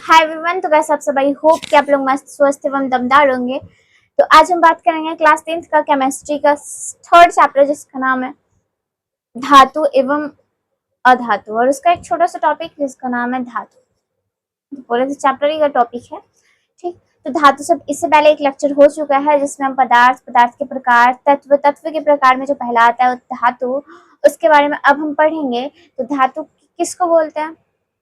Hi everyone. तो कैसे आप सब? आई होप कि आप लोग मस्त स्वस्थ एवं दमदार होंगे। तो आज हम बात करेंगे क्लास 10th का केमिस्ट्री का थर्ड चैप्टर, जिसका नाम है धातु एवं अधातु, और उसका एक छोटा सा टॉपिक जिसका नाम है धातु। तो पूरे चैप्टर ही का टॉपिक है। ठीक, तो धातु सब इससे पहले एक लेक्चर हो चुका है जिसमें हम पदार्थ के प्रकार, तत्व के प्रकार में जो पहला आता है धातु, उसके बारे में अब हम पढ़ेंगे। तो धातु किसको बोलते हैं?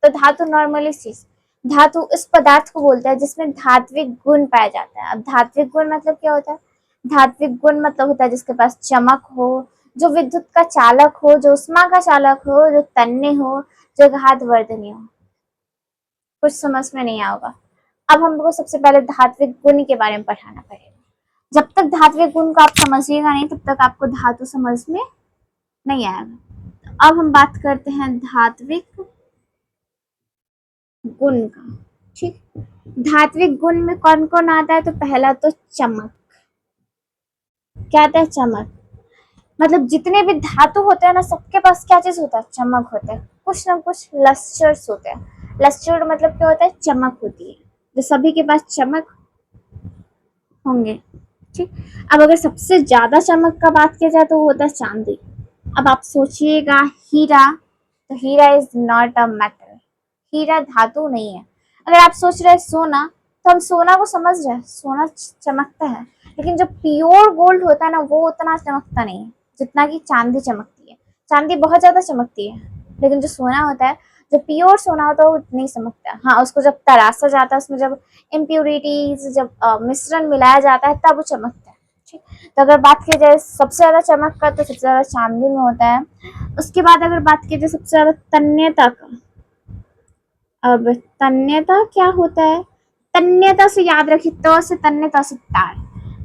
तो धातु नॉर्मली चीज, धातु उस पदार्थ को बोलता है जिसमें धात्विक गुण पाया जाता है। अब धात्विक गुण मतलब क्या होता है? धात्विक गुण मतलब होता है जिसके पास चमक हो, जो विद्युत का चालक हो, जो उष्मा का चालक हो, जो तन्य हो, जो घात वर्धनीय हो। कुछ समझ में नहीं आएगा। अब हमको सबसे पहले धात्विक गुण के बारे में पढ़ाना पड़ेगा। जब तक धात्विक गुण को आप समझिएगा नहीं, तब तक आपको धातु समझ में नहीं आएगा। अब हम बात करते हैं धात्विक गुण का। ठीक, धात्विक गुण में कौन कौन आता है? तो पहला तो चमक। क्या आता है? चमक। मतलब जितने भी धातु होते हैं ना, सबके पास क्या चीज होता है? चमक होता है। कुछ ना कुछ लस्टर्स होते हैं। लस्टर मतलब क्या होता है? चमक होती है। तो सभी के पास चमक होंगे। ठीक, अब अगर सबसे ज्यादा चमक का बात किया जाए तो वो होता है चांदी। अब आप सोचिएगा हीरा, तो हीरा इज नॉट अ मेटल। हीरा धातु नहीं है। अगर आप सोच रहे हैं सोना, तो हम सोना को समझ रहे हैं, सोना चमकता है, लेकिन जो प्योर गोल्ड होता है ना, वो उतना चमकता नहीं है जितना कि चांदी चमकती है। चांदी बहुत ज्यादा चमकती है, लेकिन जो सोना होता है, जो प्योर सोना होता है, वो नहीं चमकता। हाँ, उसको जब तराशा जाता है, उसमें जब इम्प्योरिटीज, जब मिश्रण मिलाया जाता है, तब वो चमकता है। ठीक, तो अगर बात की जाए सबसे ज्यादा चमक का, तो सबसे ज्यादा चांदी में होता है। उसके बाद अगर बात की जाए सबसे ज्यादा तन्यता का, अब तन्यता क्या होता है? तन्यता से याद रखिए, त से तन्य, त से तार,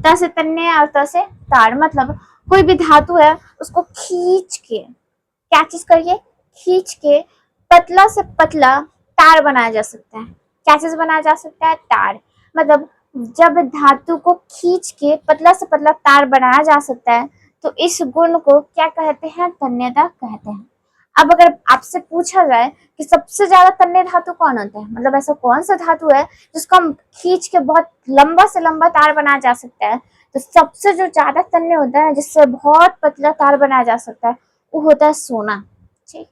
त से तन्य और त से तार। मतलब कोई भी धातु है, उसको खींच के, क्या चीज करिए? खींच के पतला से पतला तार बनाया जा सकता है। क्या चीज बनाया जा सकता है? तार। मतलब जब धातु को खींच के पतला से पतला तार बनाया जा सकता है, तो इस गुण को क्या कहते हैं? तन्यता कहते हैं। अब अगर आपसे पूछा जाए कि सबसे ज्यादा तन्य धातु कौन होता है, मतलब ऐसा कौन सा धातु है जिसको हम खींच के बहुत लंबा से लंबा तार बनाया जा सकता है, तो सबसे जो ज्यादा तन्य होता है, जिससे बहुत पतला तार बनाया जा सकता है, वो होता है सोना। ठीक,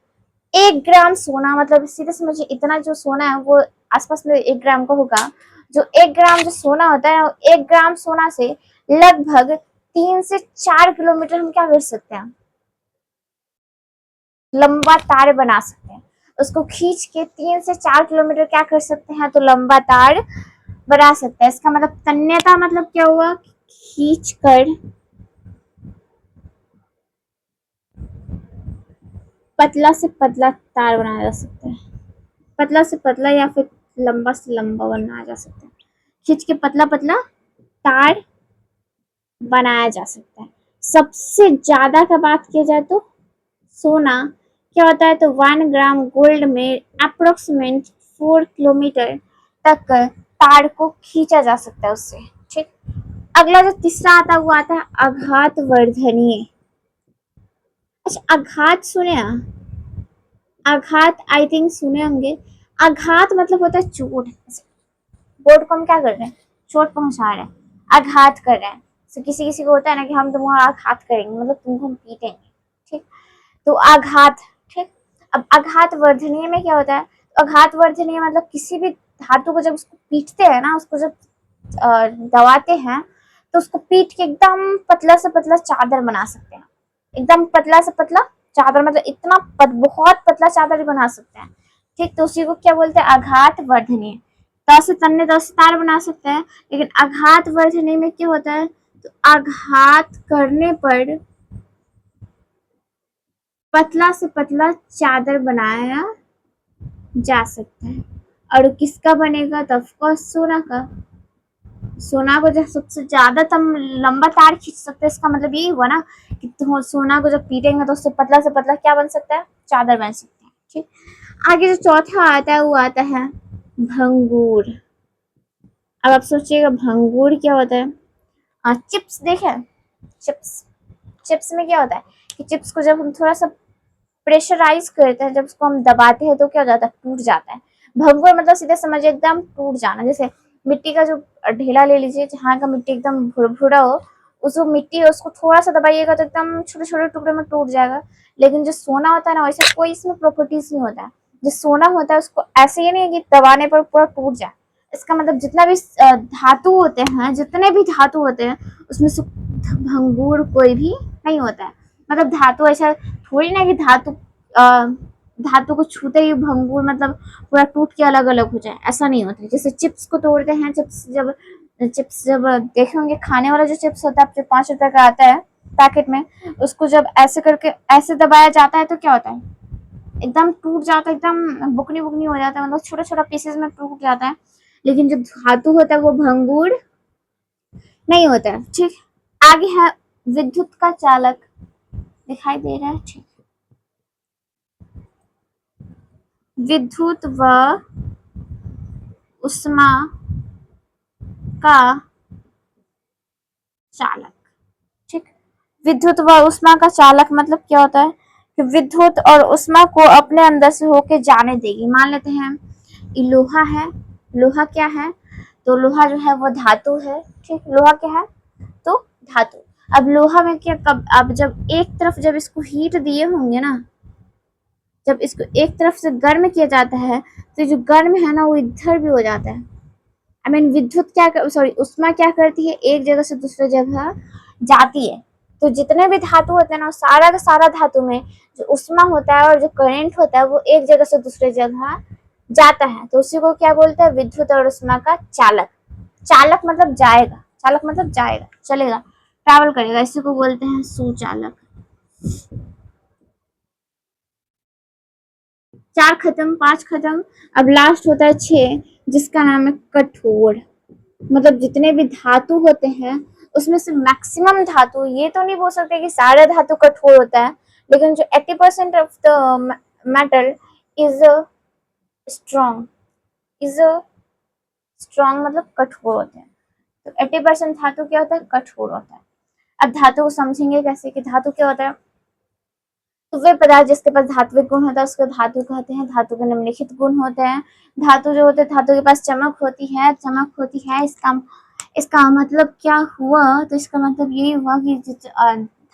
1 ग्राम सोना, मतलब सीधे समझिए इतना जो सोना है वो आसपास में 1 ग्राम का होगा। जो 1 ग्राम जो सोना होता है, 1 ग्राम सोना से लगभग 3 से 4 किलोमीटर हम क्या कर सकते हैं? लंबा तार बना सकते हैं। उसको खींच के 3 से 4 किलोमीटर क्या कर सकते हैं? तो लंबा तार बना सकते हैं। इसका मतलब तन्यता मतलब क्या हुआ? खींच कर पतला से पतला तार बनाया जा सकता है। पतला से पतला या फिर लंबा से लंबा बनाया जा सकता है। खींच के पतला पतला तार बनाया जा सकता है। सबसे ज्यादा का बात किया जाए तो सोना क्या होता है? तो 1 ग्राम गोल्ड में अप्रोक्सीमेट 4 किलोमीटर तक तार को खींचा जा सकता है उससे। ठीक, अगला जो तीसरा आता है वो आता है आघात वर्धनीय। अच्छा, आघात सुने? आघात आई थिंक सुने होंगे। आघात मतलब होता है चोट। बोर्ड को हम क्या कर रहे हैं? चोट पहुंचा रहे हैं, आघात कर रहे हैं। तो किसी किसी को होता है ना कि हम तुम्हारा आघात करेंगे, मतलब तुमको हम पीटेंगे। ठीक, तो आघात। ठीक, अब आघात वर्धनीय में क्या होता है? तो आघात वर्धनीय मतलब किसी भी धातु को जब उसको पीटते हैं ना, उसको जब दबाते हैं, तो उसको पीट के एकदम पतला से पतला चादर बना सकते हैं। एकदम पतला से पतला चादर, मतलब इतना बहुत पतला चादर बना सकते हैं। ठीक, तो उसी को क्या बोलते हैं? आघात वर्धनीय। दस से तन्ने 10 तार बना सकते हैं, लेकिन आघात वर्धनीय में क्या होता है? तो आघात करने पर पतला से पतला चादर बनाया जा सकता है। और किसका बनेगा? तो ऑफकोर्स सोना का। सोना को जब सबसे ज्यादा तुम लंबा तार खींच सकते हैं, इसका मतलब यही हुआ ना कि तुम सोना को जब पीटेंगे तो उससे पतला से पतला क्या बन सकता है? चादर बन सकता है। ठीक, आगे जो चौथा आता है वो आता है भंगूर। अब आप सोचिएगा भंगूर क्या होता है? चिप्स देखे? चिप्स, चिप्स में क्या होता है कि चिप्स को जब हम थोड़ा सा प्रेशराइज करते हैं, जब उसको हम दबाते हैं, तो क्या हो जाता है? टूट जाता है। भंगुर मतलब सीधे समझिए एकदम टूट जाना। जैसे मिट्टी का जो ढेला ले लीजिए, जहाँ का मिट्टी एकदम भुरभुरा हो, उस वो मिट्टी है उसको थोड़ा सा दबाइएगा तो एकदम छोटे छोटे टुकड़े में टूट जाएगा। लेकिन जो सोना होता है ना, वैसे कोई इसमें प्रॉपर्टीज नहीं होता है। जो सोना होता है उसको ऐसे ही नहीं है कि दबाने पर पूरा टूट जाए। इसका मतलब जितना भी धातु होते हैं, जितने भी धातु होते हैं, उसमें से भंगुर कोई भी नहीं होता है। मतलब धातु ऐसा थोड़ी ना कि धातु को छूते ही भंगुर मतलब पूरा टूट के अलग अलग हो जाए, ऐसा नहीं होता। जैसे चिप्स को तोड़ते हैं, चिप्स जब देखे होंगे, खाने वाला जो चिप्स होता है जो 5 रुपए का आता है पैकेट में, उसको जब ऐसे करके ऐसे दबाया जाता है तो क्या होता है, एकदम टूट जाता है, एकदम बुकनी बुकनी हो जाता है, मतलब छोटा छोटा पीसेस में टूट जाता है। लेकिन जो धातु होता है वो भंगुर नहीं होता है। ठीक, आगे है विद्युत का चालक, दिखाई दे रहा है। ठीक, विद्युत व उष्मा का चालक। ठीक, विद्युत व उष्मा का चालक मतलब क्या होता है कि विद्युत और उष्मा को अपने अंदर से होके जाने देगी। मान लेते हैं ये लोहा है, लोहा क्या है, तो लोहा जो है वो धातु है। ठीक, लोहा क्या है, तो धातु। अब लोहा में क्या, कब अब जब एक तरफ जब इसको हीट दिए होंगे ना, जब इसको एक तरफ से गर्म किया जाता है तो जो गर्म है ना वो इधर भी हो जाता है। आई मीन विद्युत क्या सॉरी उष्मा क्या करती है, एक जगह से दूसरे जगह जाती है। तो जितने भी धातु होते हैं ना, सारा का सारा धातु में जो उष्मा होता है और जो करंट होता है वो एक जगह से दूसरे जगह जाता है। तो उसी को क्या बोलते हैं, विद्युत और उष्मा का चालक। चालक मतलब जाएगा, चालक मतलब जाएगा, चलेगा, ट्रैवल करेगा, इसी को बोलते हैं सुचालक। 4 खत्म, 5 खत्म। अब लास्ट होता है 6, जिसका नाम है कठोर। मतलब जितने भी धातु होते हैं उसमें से मैक्सिमम धातु, ये तो नहीं बोल सकते कि सारा धातु कठोर होता है, लेकिन जो 80% of the matter is strong, is strong मतलब कठोर होते हैं। तो 80% धातु क्या होता है, कठोर होता है। अब धातु को समझेंगे कैसे कि धातु क्या होता है। तो वे पदार्थ जिसके पास धात्विक गुण होता है उसको धातु कहते हैं। धातु के निम्नलिखित गुण होते हैं। धातु जो होते हैं, धातु के पास चमक होती है, चमक होती है। इसका मतलब क्या हुआ, तो इसका मतलब यही हुआ कि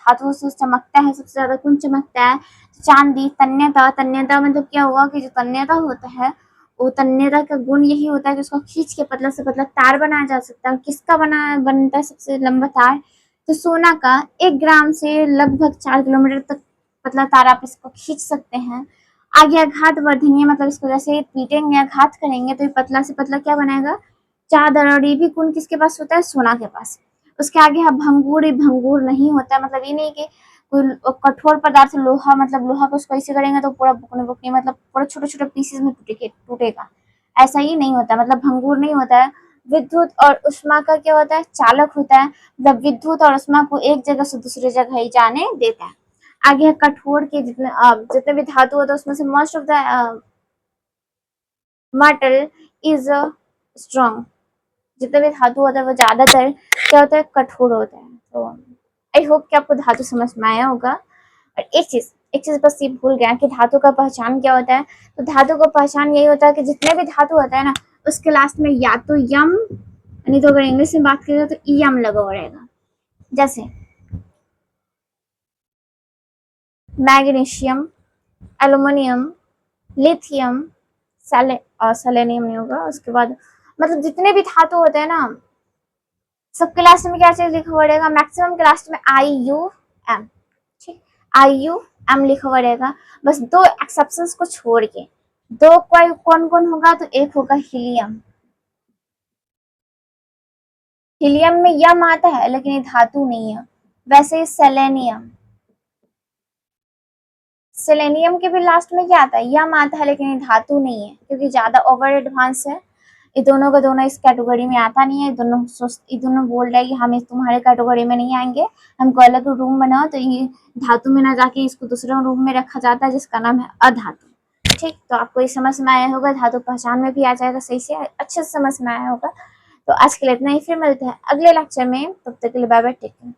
धातु से चमकता है, सबसे ज्यादा कौन चमकता है, चांदी। तन्यता, तन्यता मतलब क्या हुआ कि जो तन्यता होता है, वो तन्यता का गुण यही होता है कि उसको खींच के पतला से पतला तार बनाया जा सकता है। किसका बनता है सबसे लंबा तार, तो सोना का। 1 ग्राम से लगभग 4 किलोमीटर तक पतला तार आप इसको खींच सकते हैं। आगे आघात वर्धनीय मतलब इसको जैसे पीटेंगे, आघात करेंगे तो ये पतला से पतला क्या बनाएगा, चादर। और ये भी गुण किसके पास होता है, सोना के पास। उसके आगे है भंगुर, ये भंगुर नहीं होता, मतलब ये नहीं कि कोई कठोर पदार्थ लोहा, मतलब लोहा को उसको ऐसे करेंगे तो पूरा बुकने बुकने मतलब पूरा छोटे छोटे पीसेस में टूटेगा, ऐसा ही नहीं होता, मतलब भंगुर नहीं होता है। विद्युत और उष्मा का क्या होता है, चालक होता है। मतलब विद्युत और उष्मा को एक जगह से दूसरी जगह ही जाने देता है। आगे है कठोर के, जितने भी धातु होते हैं उसमें से most of the metal is strong. जितने भी धातु होता है वो ज्यादातर क्या होता है, कठोर होता है। तो आई होप कि आपको धातु समझ में आया होगा। और एक चीज बस ये भूल गया कि धातु का पहचान क्या होता है। तो धातु का पहचान यही होता है कि जितने भी धातु होता है ना, उसके लास्ट में या तो यम, नहीं तो अगर इंग्लिश में बात करें तो ईएम लगा हुआ रहेगा। जैसे मैग्नीशियम, एल्यूमिनियम, लिथियम, सेलेनियम नहीं होगा उसके बाद, मतलब जितने भी धातु होते हैं ना, सबके लास्ट में क्या चीज लिखा हुआ रहेगा, मैक्सिमम के लास्ट में IUM। ठीक, IUM लिखा हुआ रहेगा। बस 2 एक्सेप्शंस को छोड़ के, 2 कौन कौन होगा, तो एक होगा हीलियम। हीलियम में यम आता है लेकिन ये धातु नहीं है। वैसे ही सेलेनियम, सेलेनियम के भी लास्ट में क्या आता है, यम आता है, लेकिन ये धातु नहीं है क्योंकि ज्यादा ओवर एडवांस है। ये दोनों का दोनों इस कैटेगरी में आता नहीं है। ये दोनों बोल रहे हैं कि हम इस तुम्हारे कैटेगरी में नहीं आएंगे, हमको अलग रूम बनाओ। तो ये धातु में ना जाके इसको दूसरे रूम में रखा जाता है जिसका नाम है अधातु। ठीक, तो आपको ये समझ में आया होगा, धातु पहचान में भी आ जाएगा सही से, अच्छे से समझ में आया होगा। तो आज के लिए इतना ही, फिर मिलते हैं अगले लेक्चर में, तब तक के लिए बाय बाय, टेक केयर।